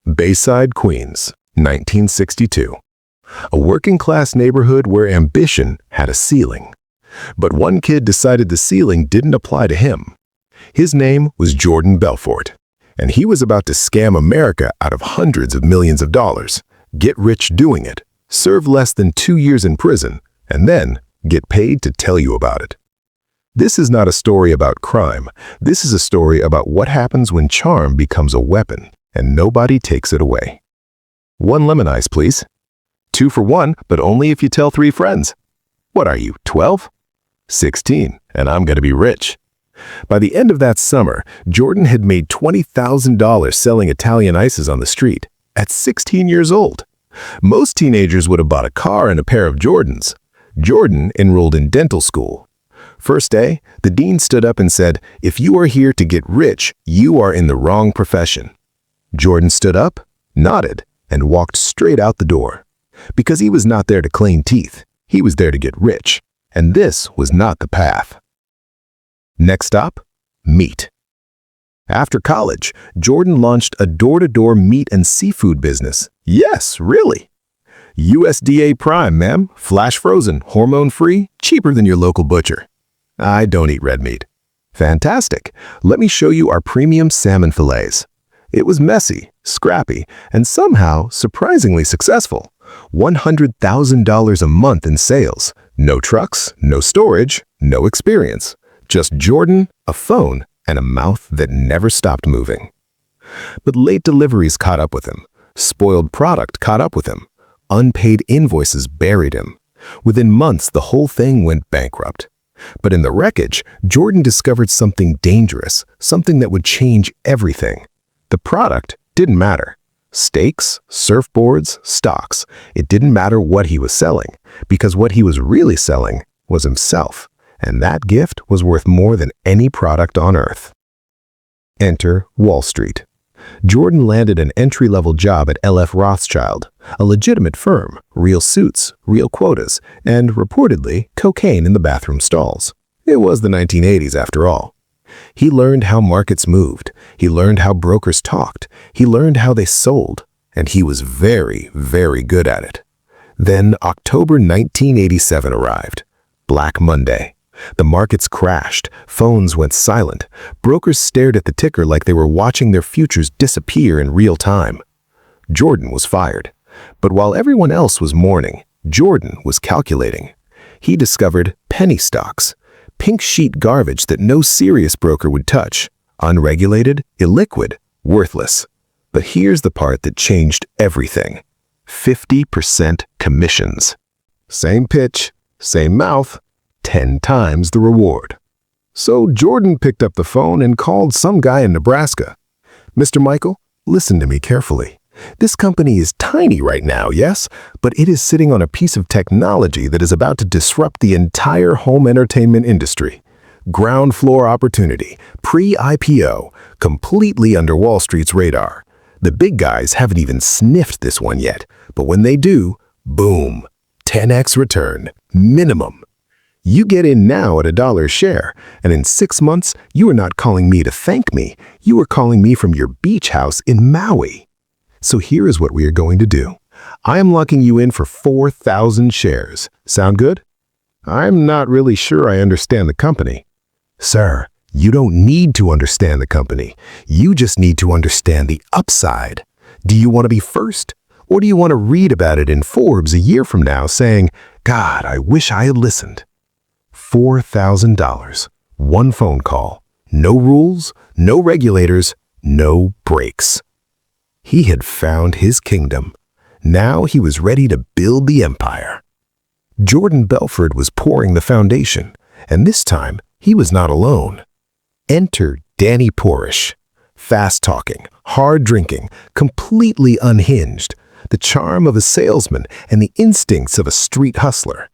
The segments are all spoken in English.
Bayside, Queens, 1962. A working-class neighborhood where ambition had a ceiling. But one kid decided the ceiling didn't apply to him. His name was Jordan Belfort, and he was about to scam America out of hundreds of millions of dollars, get rich doing it, serve less than 2 years in prison, and then get paid to tell you about it. This is not a story about crime. This is a story about what happens when charm becomes a weapon and nobody takes it away. 1 lemon ice, please. 2 for 1, but only if you tell 3 friends. What are you, 12? 16, and I'm going to be rich. By the end of that summer, Jordan had made $20,000 selling Italian ices on the street at 16 years old. Most teenagers would have bought a car and a pair of Jordans. Jordan enrolled in dental school. First day, the dean stood up and said, "If you are here to get rich, you are in the wrong profession." Jordan stood up, nodded, and walked straight out the door. Because he was not there to clean teeth, he was there to get rich, and this was not the path. Next stop, meat. After college, Jordan launched a door-to-door meat and seafood business. Yes, really. USDA Prime, ma'am, flash frozen, hormone-free, cheaper than your local butcher. I don't eat red meat. Fantastic. Let me show you our premium salmon fillets. It was messy, scrappy, and somehow surprisingly successful. $100,000 a month in sales. No trucks, no storage, no experience. Just Jordan, a phone, and a mouth that never stopped moving. But late deliveries caught up with him. Spoiled product caught up with him. Unpaid invoices buried him. Within months, the whole thing went bankrupt. But in the wreckage, Jordan discovered something dangerous, something that would change everything. The product didn't matter. Steaks, surfboards, stocks. It didn't matter what he was selling, because what he was really selling was himself, and that gift was worth more than any product on earth. Enter Wall Street. Jordan landed an entry-level job at L.F. Rothschild, a legitimate firm, real suits, real quotas, and, reportedly, cocaine in the bathroom stalls. It was the 1980s after all. He learned how markets moved. He learned how brokers talked. He learned how they sold. And he was very, very good at it. Then October 1987 arrived. Black Monday. The markets crashed. Phones went silent. Brokers stared at the ticker like they were watching their futures disappear in real time. Jordan was fired. But while everyone else was mourning, Jordan was calculating. He discovered penny stocks. Pink sheet garbage that no serious broker would touch. Unregulated, illiquid, worthless. But here's the part that changed everything. 50% commissions. Same pitch, same mouth, 10 times the reward. So Jordan picked up the phone and called some guy in Nebraska. "Mr. Michael, listen to me carefully. This company is tiny right now, yes, but it is sitting on a piece of technology that is about to disrupt the entire home entertainment industry. Ground floor opportunity, pre-IPO, completely under Wall Street's radar. The big guys haven't even sniffed this one yet, but when they do, boom, 10x return, minimum. You get in now at $1 a share, and in 6 months, you are not calling me to thank me. You are calling me from your beach house in Maui. So here is what we are going to do. I am locking you in for 4,000 shares. Sound good? I'm not really sure I understand the company." "Sir, you don't need to understand the company. You just need to understand the upside. Do you want to be first? Or do you want to read about it in Forbes a year from now saying, 'God, I wish I had listened'?" $4,000. 1 phone call. No rules, no regulators, no breaks. He had found his kingdom. Now he was ready to build the empire. Jordan Belfort was pouring the foundation, and this time he was not alone. Enter Danny Porish. Fast-talking, hard-drinking, completely unhinged, the charm of a salesman and the instincts of a street hustler.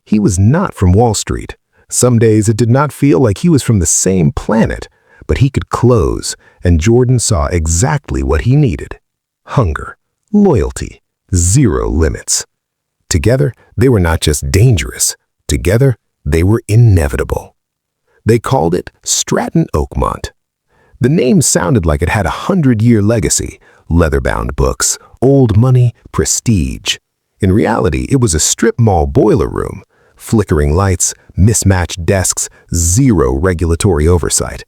He was not from Wall Street. Some days it did not feel like he was from the same planet, but he could close, and Jordan saw exactly what he needed. Hunger, loyalty, 0 limits. Together, they were not just dangerous. Together, they were inevitable. They called it Stratton Oakmont. The name sounded like it had a 100-year legacy, leather-bound books, old money, prestige. In reality, it was a strip mall boiler room. Flickering lights, mismatched desks, zero regulatory oversight.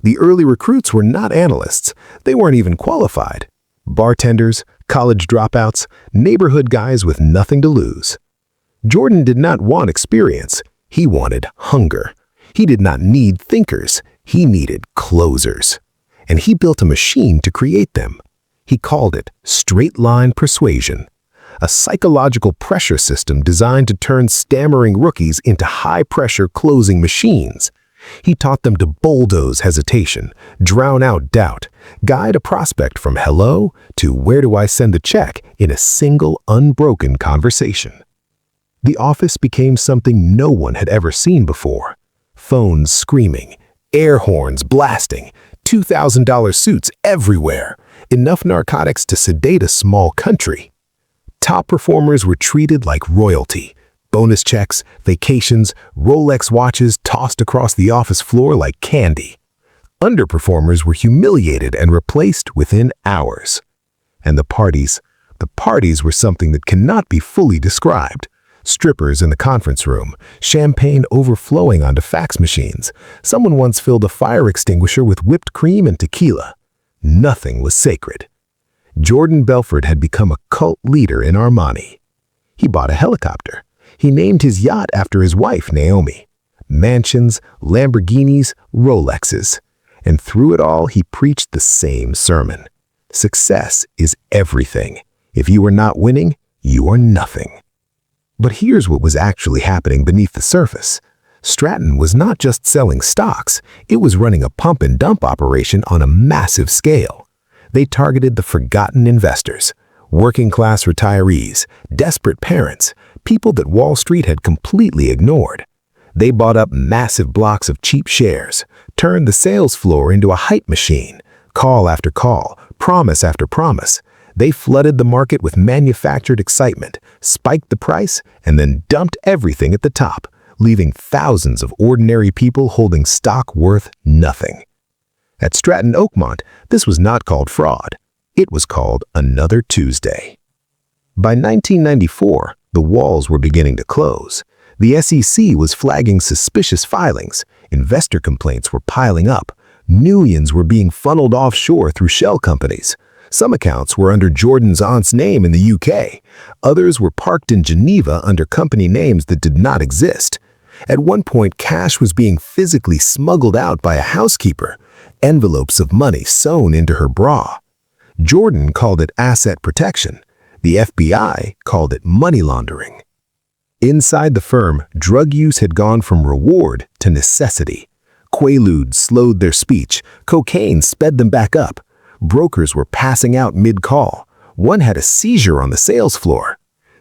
The early recruits were not analysts. They weren't even qualified. Bartenders, college dropouts, neighborhood guys with nothing to lose. Jordan did not want experience. He wanted hunger. He did not need thinkers. He needed closers. And he built a machine to create them. He called it straight-line persuasion, a psychological pressure system designed to turn stammering rookies into high-pressure closing machines. He taught them to bulldoze hesitation, drown out doubt, guide a prospect from hello to where do I send the check in a single unbroken conversation. The office became something no one had ever seen before. Phones screaming, air horns blasting, $2,000 suits everywhere, enough narcotics to sedate a small country. Top performers were treated like royalty. Bonus checks, vacations, Rolex watches tossed across the office floor like candy. Underperformers were humiliated and replaced within hours. And the parties were something that cannot be fully described. Strippers in the conference room, champagne overflowing onto fax machines. Someone once filled a fire extinguisher with whipped cream and tequila. Nothing was sacred. Jordan Belfort had become a cult leader in Armani. He bought a helicopter. He named his yacht after his wife, Naomi. Mansions, Lamborghinis, Rolexes. And through it all, he preached the same sermon. Success is everything. If you are not winning, you are nothing. But here's what was actually happening beneath the surface. Stratton was not just selling stocks, it was running a pump and dump operation on a massive scale. They targeted the forgotten investors, working-class retirees, desperate parents, people that Wall Street had completely ignored. They bought up massive blocks of cheap shares, turned the sales floor into a hype machine, call after call, promise after promise. They flooded the market with manufactured excitement, spiked the price, and then dumped everything at the top, leaving thousands of ordinary people holding stock worth nothing. At Stratton Oakmont, this was not called fraud. It was called another Tuesday. By 1994, the walls were beginning to close. The SEC was flagging suspicious filings. Investor complaints were piling up. Millions were being funneled offshore through shell companies. Some accounts were under Jordan's aunt's name in the UK. Others were parked in Geneva under company names that did not exist. At one point, cash was being physically smuggled out by a housekeeper, envelopes of money sewn into her bra. Jordan called it asset protection. The FBI called it money laundering. Inside the firm, drug use had gone from reward to necessity. Quaaludes slowed their speech. Cocaine sped them back up. Brokers were passing out mid-call. One had a seizure on the sales floor.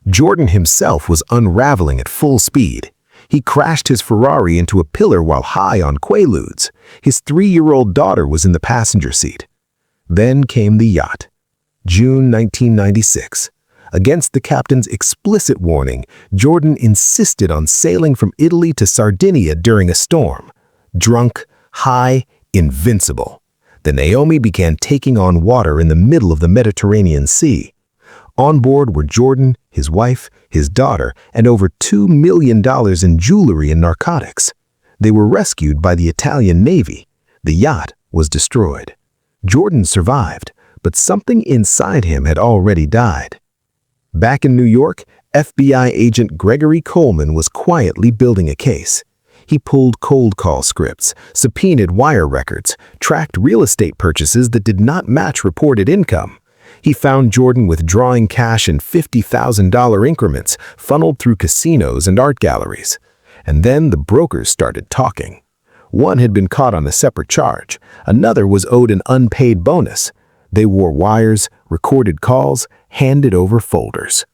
Jordan himself was unraveling at full speed. He crashed his Ferrari into a pillar while high on Quaaludes. His 3-year-old daughter was in the passenger seat. Then came the yacht. June 1996. Against the captain's explicit warning, Jordan insisted on sailing from Italy to Sardinia during a storm. Drunk, high, invincible. The Naomi began taking on water in the middle of the Mediterranean Sea. On board were Jordan, his wife, his daughter, and over $2 million in jewelry and narcotics. They were rescued by the Italian Navy. The yacht was destroyed. Jordan survived, but something inside him had already died. Back in New York, FBI agent Gregory Coleman was quietly building a case. He pulled cold call scripts, subpoenaed wire records, tracked real estate purchases that did not match reported income. He found Jordan withdrawing cash in $50,000 increments funneled through casinos and art galleries. And then the brokers started talking. One had been caught on a separate charge. Another was owed an unpaid bonus. They wore wires, recorded calls, handed over folders.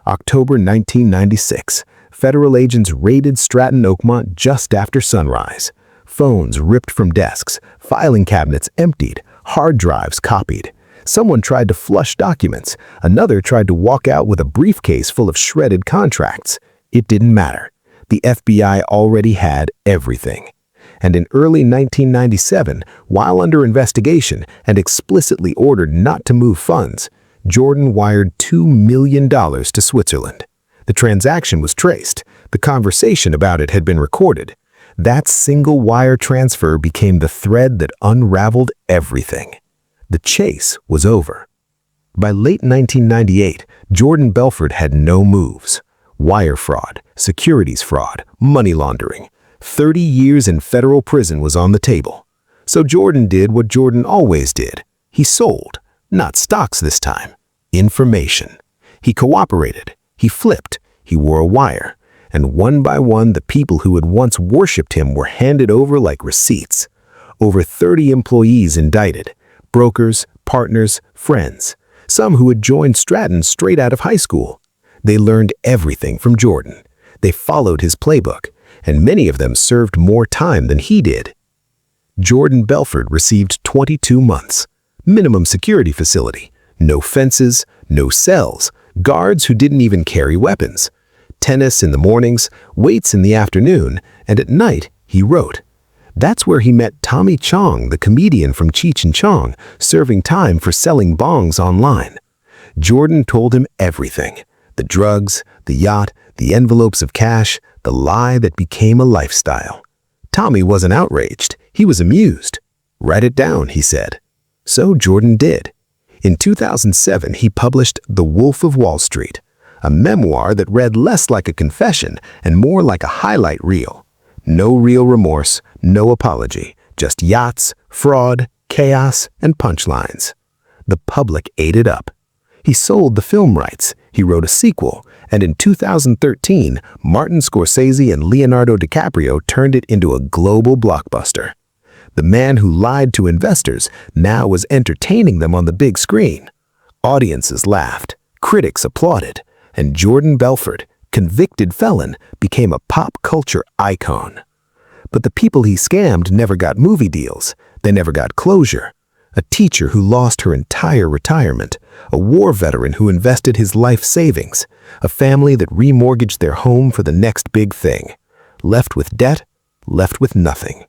October 1996. Federal agents raided Stratton Oakmont just after sunrise. Phones ripped from desks, filing cabinets emptied, hard drives copied. Someone tried to flush documents. Another tried to walk out with a briefcase full of shredded contracts. It didn't matter. The FBI already had everything. And in early 1997, while under investigation and explicitly ordered not to move funds, Jordan wired $2 million to Switzerland. The transaction was traced. The conversation about it had been recorded. That single wire transfer became the thread that unraveled everything. The chase was over. By late 1998, Jordan Belfort had no moves. Wire fraud, securities fraud, money laundering. 30 years in federal prison was on the table. So Jordan did what Jordan always did. He sold, not stocks this time, information. He cooperated, he flipped, he wore a wire. And one by one, the people who had once worshipped him were handed over like receipts. Over 30 employees indicted, brokers, partners, friends, some who had joined Stratton straight out of high school. They learned everything from Jordan. They followed his playbook, and many of them served more time than he did. Jordan Belfort received 22 months, minimum security facility, no fences, no cells, guards who didn't even carry weapons. Tennis in the mornings, weights in the afternoon, and at night he wrote. That's where he met Tommy Chong, the comedian from Cheech and Chong, serving time for selling bongs online. Jordan told him everything. The drugs, the yacht, the envelopes of cash, the lie that became a lifestyle. Tommy wasn't outraged. He was amused. Write it down, he said. So Jordan did. In 2007, he published The Wolf of Wall Street, a memoir that read less like a confession and more like a highlight reel. No real remorse, no apology, just yachts, fraud, chaos, and punchlines. The public ate it up. He sold the film rights, he wrote a sequel, and in 2013, Martin Scorsese and Leonardo DiCaprio turned it into a global blockbuster. The man who lied to investors now was entertaining them on the big screen. Audiences laughed, critics applauded, and Jordan Belfort, convicted felon, became a pop culture icon. But the people he scammed never got movie deals. They never got closure. A teacher who lost her entire retirement, a war veteran who invested his life savings, a family that remortgaged their home for the next big thing. Left with debt, left with nothing.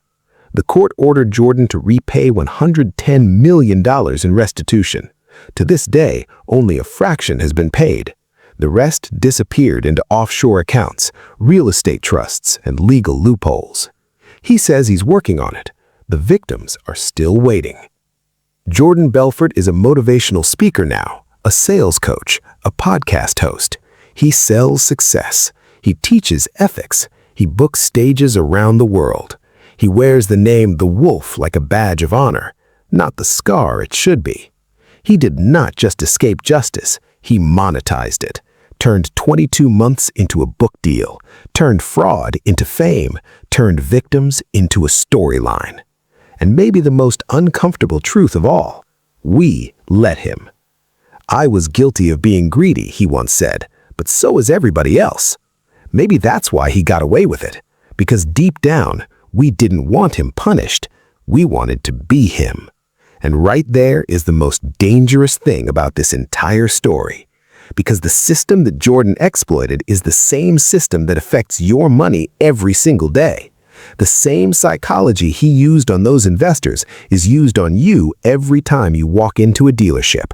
The court ordered Jordan to repay $110 million in restitution. To this day, only a fraction has been paid. The rest disappeared into offshore accounts, real estate trusts, and legal loopholes. He says he's working on it. The victims are still waiting. Jordan Belfort is a motivational speaker now, a sales coach, a podcast host. He sells success. He teaches ethics. He books stages around the world. He wears the name The Wolf like a badge of honor, not the scar it should be. He did not just escape justice, he monetized it, turned 22 months into a book deal, turned fraud into fame, turned victims into a storyline. And maybe the most uncomfortable truth of all, we let him. I was guilty of being greedy, he once said, but so is everybody else. Maybe that's why he got away with it, because deep down, we didn't want him punished. We wanted to be him. And right there is the most dangerous thing about this entire story. Because the system that Jordan exploited is the same system that affects your money every single day. The same psychology he used on those investors is used on you every time you walk into a dealership.